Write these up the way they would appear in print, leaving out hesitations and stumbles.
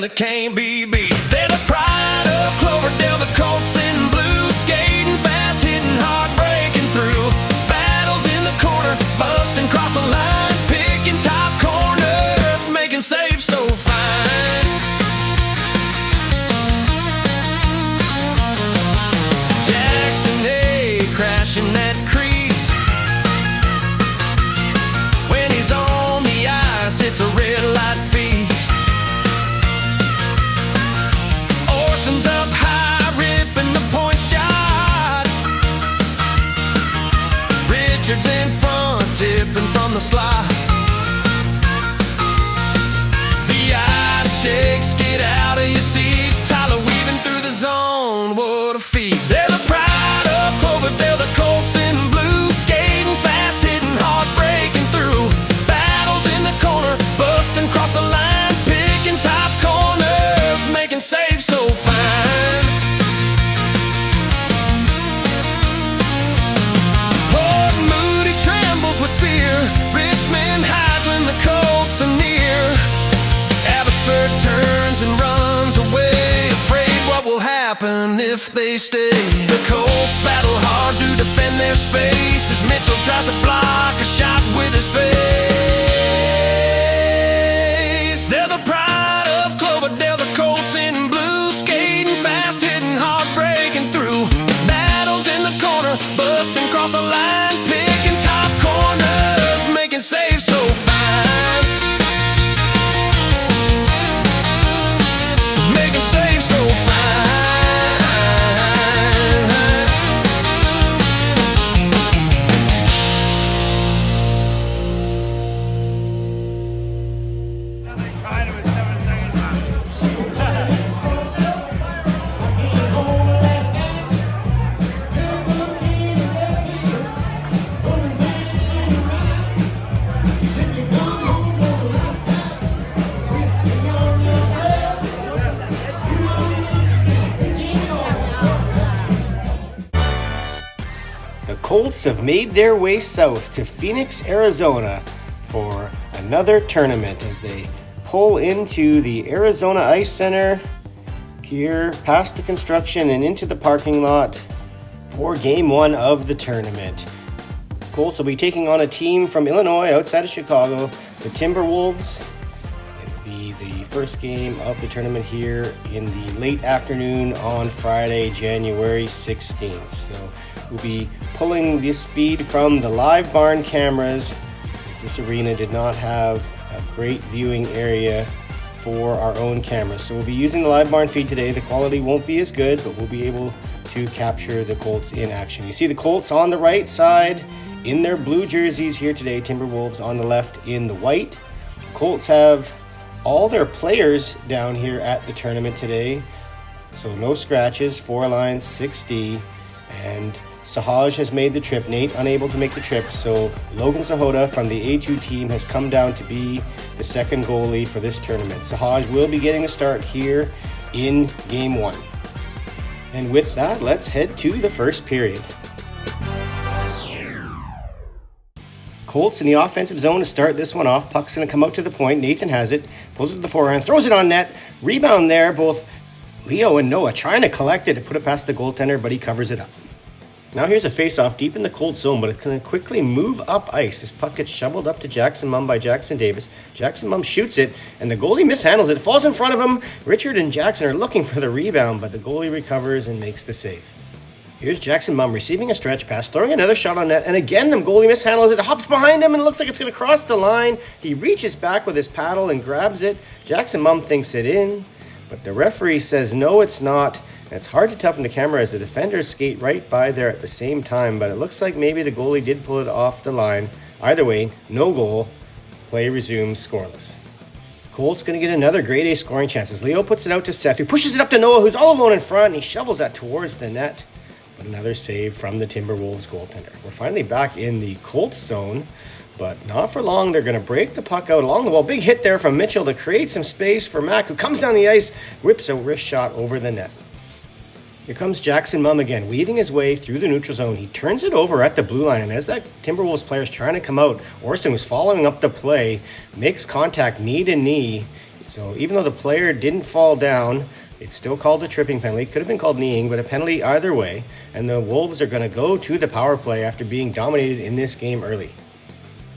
that can't be beat. They're the pride of Cloverdale, the Colts in blue, skating fast, hitting hard, breaking through. Battles in the corner, busting across the line, picking top corners, making saves so fine. Jackson A crashing that crease. When he's on the ice, it's a red light feast. Orson's up high, ripping the point shot. Richards in front, tipping from the slot. The ice shakes, get out of your seat. Tyler weaving through the zone, what a feat. They're the pride of Cloverdale, the Colts in blue, skating fast, hitting hard, breaking through. Battles in the corner, busting across the line, picking top corners, making saves so fine. Port Moody trembles with fear, Richmond hides when the Colts are near. Abbotsford turns and runs away, afraid what will happen if they stay. The Colts battle hard to defend their space as Mitchell tries to block a shot with his face. They're the pride of Cloverdale, the Colts in blue, skating fast, hitting hard, breaking through. Battles in the corner, busting across the line, picking top corners, making saves so fine. Making saves so fine. The Colts have made their way south to Phoenix, Arizona for another tournament as they pull into the Arizona Ice Center here past the construction and into the parking lot for game one of the tournament. Colts will be taking on a team from Illinois outside of Chicago, the Timberwolves. It'll be the first game of the tournament here in the late afternoon on Friday, January 16th. So we'll be pulling this feed from the live barn cameras, as this arena did not have a great viewing area for our own cameras. So we'll be using the live barn feed today. The quality won't be as good, but we'll be able to capture the Colts in action. You see the Colts on the right side in their blue jerseys here today, Timberwolves on the left in the white. Colts have all their players down here at the tournament today, so no scratches, 4 lines, 6D, and Sahaj has made the trip. Nate unable to make the trip, so Logan Sahota from the A2 team has come down to be the second goalie for this tournament. Sahaj will be getting a start here in game one. And with that, let's head to the first period. Colts in the offensive zone to start this one off. Puck's going to come out to the point. Nathan has it, pulls it to the forehand, throws it on net. Rebound there. Both Leo and Noah trying to collect it to put it past the goaltender, but he covers it up. Now here's a face-off deep in the Colts zone, but it's going to quickly move up ice. This puck gets shoveled up to Jackson Mumm by Jackson Davis. Jackson Mumm shoots it, and the goalie mishandles it. It falls in front of him. Richard and Jackson are looking for the rebound, but the goalie recovers and makes the save. Here's Jackson Mumm receiving a stretch pass, throwing another shot on net, and again the goalie mishandles it. It hops behind him, and it looks like it's going to cross the line. He reaches back with his paddle and grabs it. Jackson Mumm thinks it in, but the referee says no, it's not. It's hard to tell from the camera as the defenders skate right by there at the same time, but it looks like maybe the goalie did pull it off the line. Either way, no goal. Play resumes scoreless. Colts going to get another grade A scoring chance as Leo puts it out to Seth, who pushes it up to Noah, who's all alone in front, and he shovels that towards the net. But another save from the Timberwolves goaltender. We're finally back in the Colts zone, but not for long. They're going to break the puck out along the wall. Big hit there from Mitchell to create some space for Mack, who comes down the ice, whips a wrist shot over the net. Here comes Jackson Mumm again, weaving his way through the neutral zone. He turns it over at the blue line, and as that Timberwolves player is trying to come out, Orson, who's following up the play, makes contact knee to knee. So even though the player didn't fall down, it's still called a tripping penalty. Could have been called kneeing, but a penalty either way. And the Wolves are going to go to the power play after being dominated in this game early.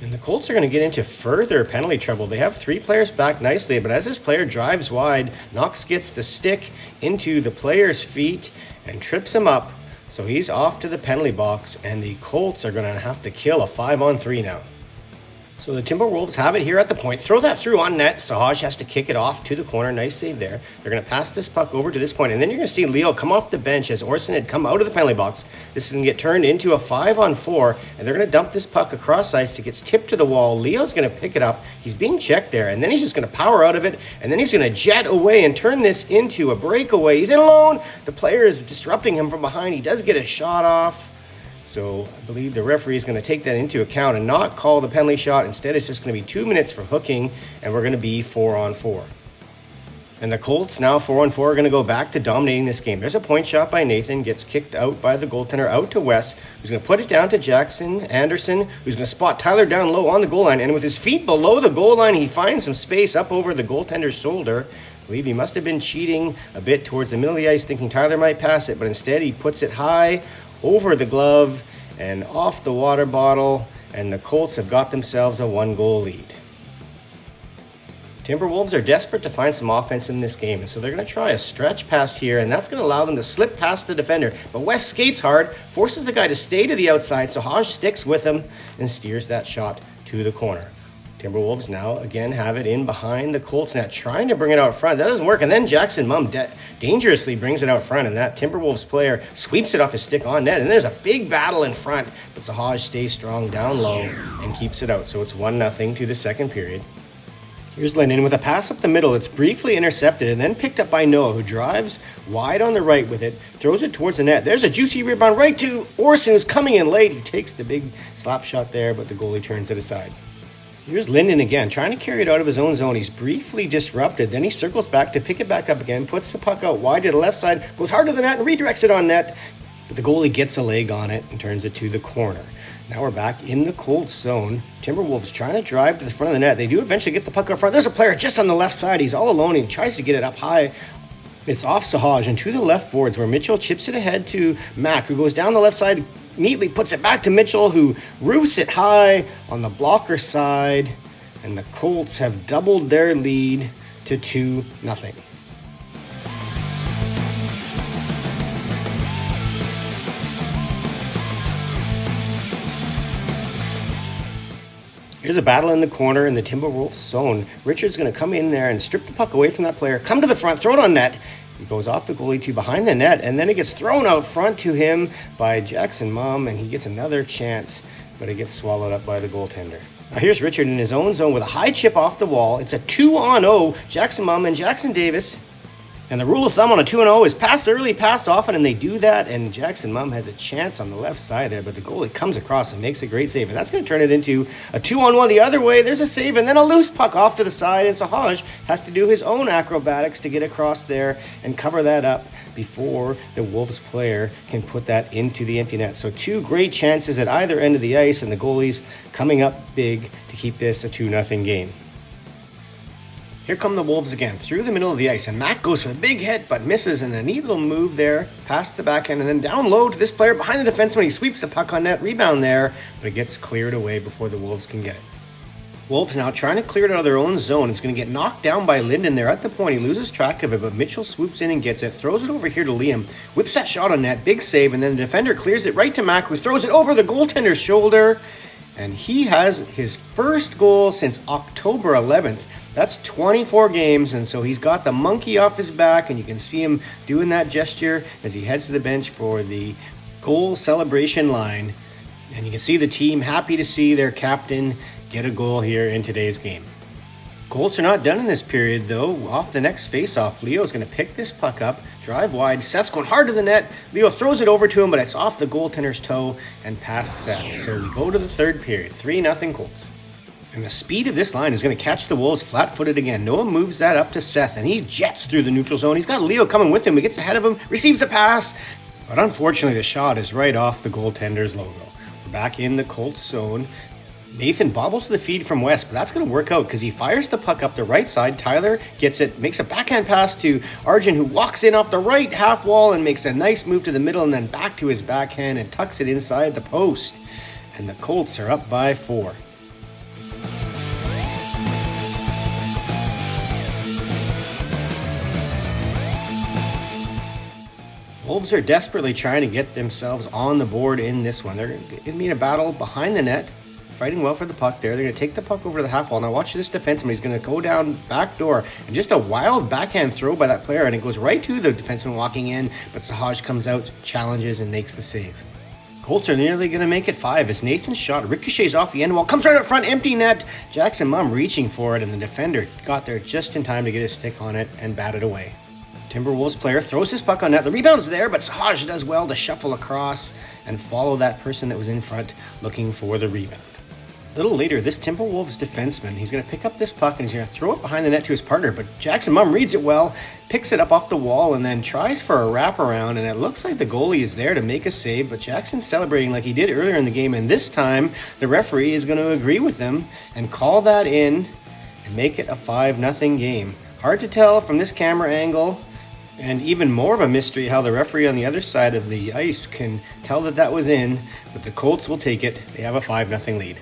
And the Colts are going to get into further penalty trouble. They have 3 players back nicely, but as this player drives wide, Knox gets the stick into the player's feet and trips him up. So he's off to the penalty box, and the Colts are going to have to kill a 5-on-3 now. So the Timberwolves have it here at the point. Throw that through on net. Sahaj has to kick it off to the corner. Nice save there. They're going to pass this puck over to this point. And then you're going to see Leo come off the bench as Orson had come out of the penalty box. This is going to get turned into a 5-on-4. And they're going to dump this puck across ice. It gets tipped to the wall. Leo's going to pick it up. He's being checked there. And then he's just going to power out of it. And then he's going to jet away and turn this into a breakaway. He's in alone. The player is disrupting him from behind. He does get a shot off. So I believe the referee is going to take that into account and not call the penalty shot. Instead, it's just going to be 2 minutes for hooking, and we're going to be 4-on-4. And the Colts, now 4-on-4, are going to go back to dominating this game. There's a point shot by Nathan, gets kicked out by the goaltender, out to West, who's going to put it down to Jackson Anderson, who's going to spot Tyler down low on the goal line. And with his feet below the goal line, he finds some space up over the goaltender's shoulder. I believe he must have been cheating a bit towards the middle of the ice, thinking Tyler might pass it, but instead he puts it high over the glove and off the water bottle, and the Colts have got themselves a 1-goal lead. Timberwolves are desperate to find some offense in this game, and so they're going to try a stretch pass here, and that's going to allow them to slip past the defender. But West skates hard, forces the guy to stay to the outside, so Hodge sticks with him and steers that shot to the corner. Timberwolves now again have it in behind the Colts net, trying to bring it out front. That doesn't work, and then Jackson Mumm dangerously brings it out front, and that Timberwolves player sweeps it off his stick on net, and there's a big battle in front, but Sahaj stays strong down low and keeps it out. So it's 1-0 to the second period. Here's Linden with a pass up the middle. It's briefly intercepted and then picked up by Noah, who drives wide on the right with it, throws it towards the net. There's a juicy rebound right to Orson, who's coming in late. He takes the big slap shot there, but the goalie turns it aside. Here's Linden again, trying to carry it out of his own zone. He's briefly disrupted. Then he circles back to pick it back up again, puts the puck out wide to the left side, goes hard to the net and redirects it on net. But the goalie gets a leg on it and turns it to the corner. Now we're back in the Colts zone. Timberwolves trying to drive to the front of the net. They do eventually get the puck up front. There's a player just on the left side. He's all alone. He tries to get it up high. It's off Sahaj and to the left boards, where Mitchell chips it ahead to Mack, who goes down the left side, neatly puts it back to Mitchell, who roofs it high on the blocker side. And the Colts have doubled their lead to 2-0. Here's a battle in the corner in the Timberwolves zone. Richard's going to come in there and strip the puck away from that player, come to the front, throw it on net. He goes off the goalie to behind the net, and then it gets thrown out front to him by Jackson Mumm, and he gets another chance, but it gets swallowed up by the goaltender. Now here's Richard in his own zone with a high chip off the wall. It's a 2-on-0, Jackson Mumm and Jackson Davis. And the rule of thumb on a 2-0 is pass early, pass often, and they do that. And Jackson Mumm has a chance on the left side there, but the goalie comes across and makes a great save. And that's going to turn it into a 2-on-1 the other way. There's a save, and then a loose puck off to the side. And Sahaj has to do his own acrobatics to get across there and cover that up before the Wolves player can put that into the empty net. So 2 great chances at either end of the ice, and the goalies coming up big to keep this a 2-0 game. Here come the Wolves again, through the middle of the ice, and Matt goes for the big hit, but misses, and a neat little move there, past the backhand, and then down low to this player behind the defenseman. He sweeps the puck on net, rebound there, but it gets cleared away before the Wolves can get it. Wolves now trying to clear it out of their own zone. It's going to get knocked down by Linden there at the point. He loses track of it, but Mitchell swoops in and gets it, throws it over here to Liam, whips that shot on net, big save, and then the defender clears it right to Mack, who throws it over the goaltender's shoulder, and he has his first goal since October 11th. That's 24 games, and so he's got the monkey off his back, and you can see him doing that gesture as he heads to the bench for the goal celebration line. And you can see the team happy to see their captain get a goal here in today's game. Colts are not done in this period, though. Off the next face-off, Leo's going to pick this puck up, drive wide. Seth's going hard to the net. Leo throws it over to him, but it's off the goaltender's toe and past Seth. So we go to the third period, 3-0 Colts. And the speed of this line is going to catch the Wolves flat-footed again. Noah moves that up to Seth, and he jets through the neutral zone. He's got Leo coming with him. He gets ahead of him, receives the pass. But unfortunately, the shot is right off the goaltender's logo. We're back in the Colts zone. Nathan bobbles to the feed from West, but that's going to work out because he fires the puck up the right side. Tyler gets it, makes a backhand pass to Arjun, who walks in off the right half wall and makes a nice move to the middle and then back to his backhand and tucks it inside the post. And the Colts are up by 4. Wolves are desperately trying to get themselves on the board in this one. They're going to be in a battle behind the net, fighting well for the puck there. They're going to take the puck over to the half wall. Now watch this defenseman. He's going to go down back door. And just a wild backhand throw by that player. And it goes right to the defenseman walking in. But Sahaj comes out, challenges, and makes the save. Colts are nearly going to make it 5 as Nathan's shot ricochets off the end wall. Comes right up front, empty net. Jackson Mumm reaching for it. And the defender got there just in time to get his stick on it and bat it away. Timberwolves player throws his puck on net. The rebound's there, but Sahaj does well to shuffle across and follow that person that was in front looking for the rebound. A little later, this Timberwolves defenseman, he's going to pick up this puck and he's going to throw it behind the net to his partner, but Jackson Mumm reads it well, picks it up off the wall, and then tries for a wraparound, and it looks like the goalie is there to make a save, but Jackson's celebrating like he did earlier in the game, and this time the referee is going to agree with him and call that in and make it a 5-0 game. Hard to tell from this camera angle, and even more of a mystery how the referee on the other side of the ice can tell that that was in, but the Colts will take it. They have a 5-0 lead.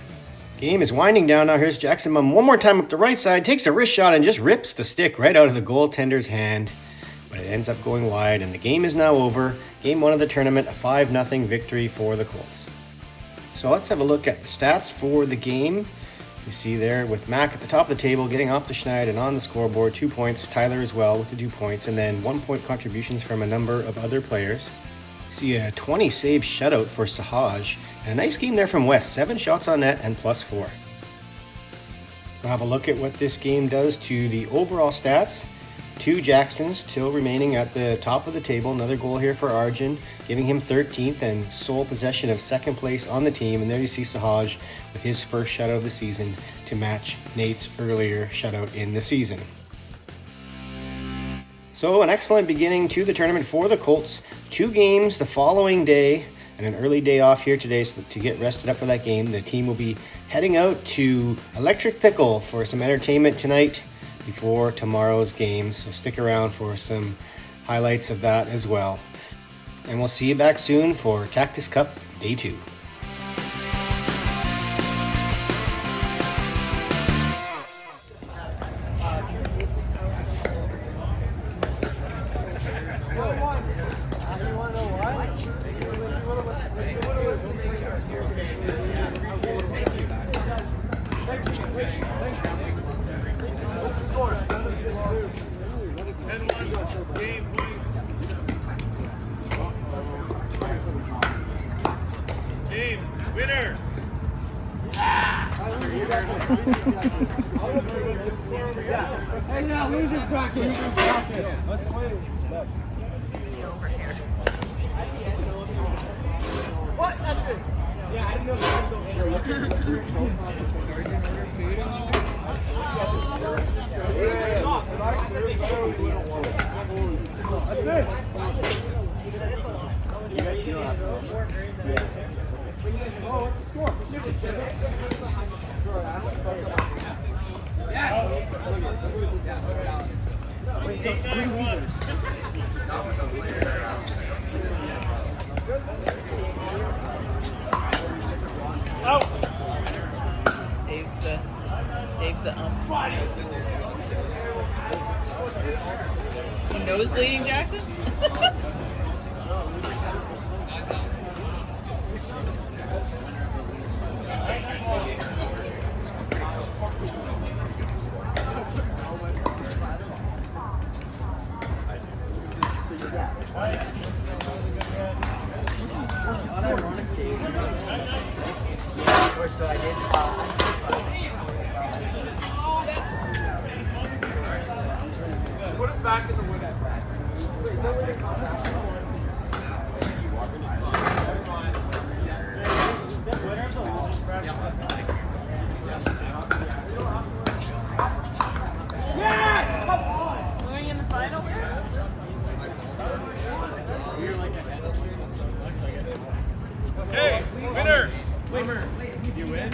Game is winding down now. Here's Jackson Mumm one more time up the right side, takes a wrist shot and just rips the stick right out of the goaltender's hand. But it ends up going wide, and the game is now over. Game 1 of the tournament, a 5-0 victory for the Colts. So let's have a look at the stats for the game. You see there with Mac at the top of the table, getting off the schneid and on the scoreboard, 2 points. Tyler as well with the 2 points, and then 1 point contributions from a number of other players. You see a 20 save shutout for Sahaj, and a nice game there from West, 7 shots on net and +4. We'll have a look at what this game does to the overall stats. 2 Jacksons still remaining at the top of the table. Another goal here for Arjun, giving him 13th and sole possession of second place on the team. And there you see Sahaj with his first shutout of the season to match Nate's earlier shutout in the season. So an excellent beginning to the tournament for the Colts. 2 games the following day and an early day off here today so to get rested up for that game. The team will be heading out to Electric Pickle for some entertainment tonight before tomorrow's game, so stick around for some highlights of that as well. And we'll see you back soon for Cactus Cup Day 2. Team winners. Hey, now losers bracket. Let's play. What? That's it. Yeah, I didn't know that Dave's the Nose bleeding, Jackson? Put us back in the window. Going in the final? Hey, winners. You win?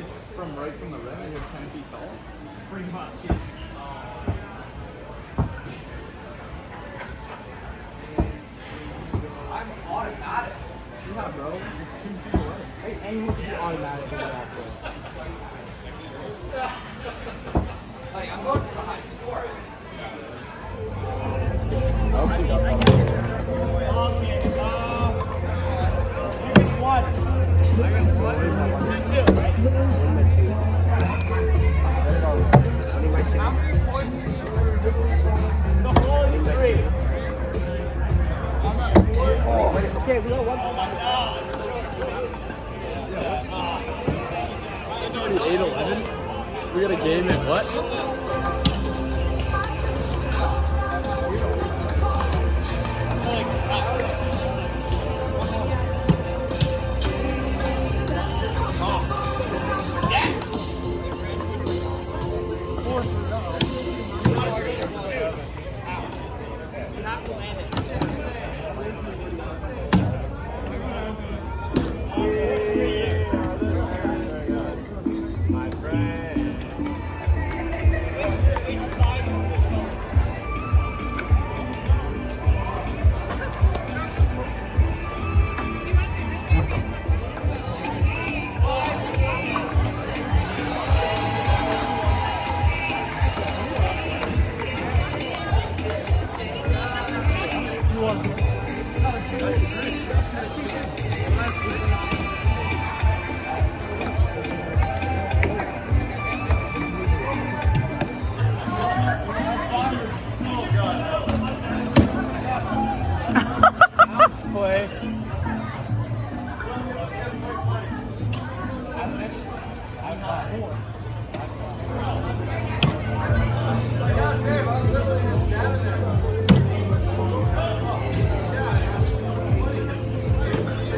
like from right from the rim and you're 10 feet tall? Pretty much. I'm automatic. Yeah, bro. You're 2 feet away. Hey, anyone can be automatic in that, bro. Like, I'm going for the high score. I hope she got that. One. I got one. 2, right? How many points? The whole 3. I'm at 4. Okay, we got one. It's already 8-11. We got a game at what? Play.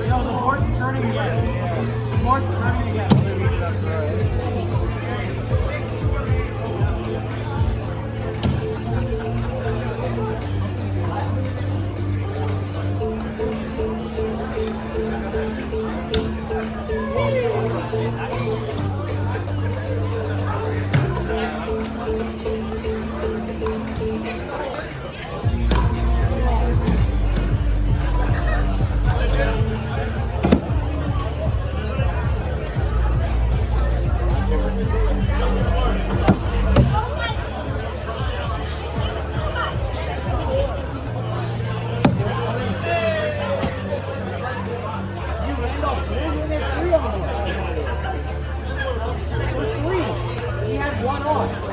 No, the board's turning again. The board's turning again. He had one on.